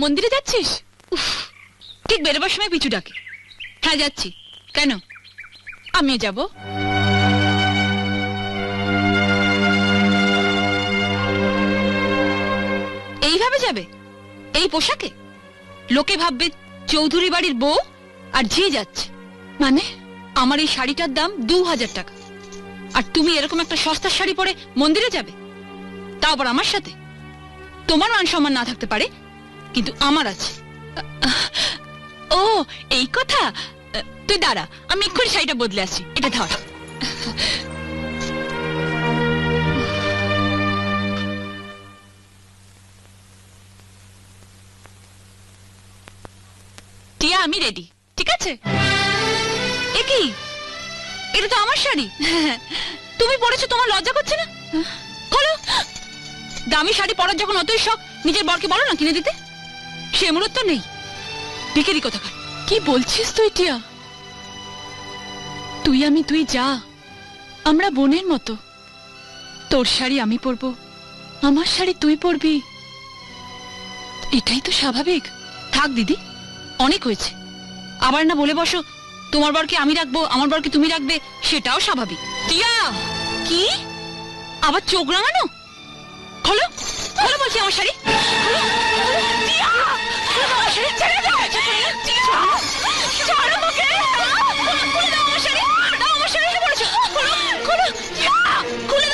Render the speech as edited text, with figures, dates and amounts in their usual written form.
মন্দিরে যাচ্ছিস? ঠিক বেরোবার সময় পিছু ডাকে। হ্যাঁ যাচ্ছি। কেন? আমিও যাব। এইভাবে যাবে? এই পোশাকে? লোকে ভাববে চৌধুরী বাড়ির বউ আর ঝিয়ে যাচ্ছে। মানে আমার এই শাড়িটার দাম 2000 টাকা, আর তুমি এরকম একটা সস্তার শাড়ি পরে মন্দিরে যাবে? তাও আবার আমার সাথে। তোমার মান সম্মান না থাকতে পারে, কিন্তু আমার আছে। ও এই কথা। তুই দাঁড়া, আমি এক্ষুনি শাড়িটা বদলে আসছি। এটা ধর। টিয়া আমি রেডি, ঠিক আছে? এ কি, এটা তো আমার শাড়ি। তুমি পরেছো, তোমার লজ্জা করছে না? বলো, দামি শাড়ি পরার যখন অতই শখ, নিজের বরকে বলো না কিনে দিতে। সে মূলত নেই। ভিখারি কোথাকার। কি বলছিস তুই টিয়া? তুই আমি তুই যা, আমরা বোনের মতো। তোর শাড়ি আমি পরবো, আমার শাড়ি তুই পরবি, এটাই তো স্বাভাবিক। থাক দিদি, অনেক হয়েছে। আবার না বলে বসো তোমার বরকে আমি রাখবো, আমার বরকে তুমি রাখবে, সেটাও স্বাভাবিক। টিয়া কি আবার চোখ রাঙানো? খোলো খোলো বলছি আমার শাড়ি। খুলে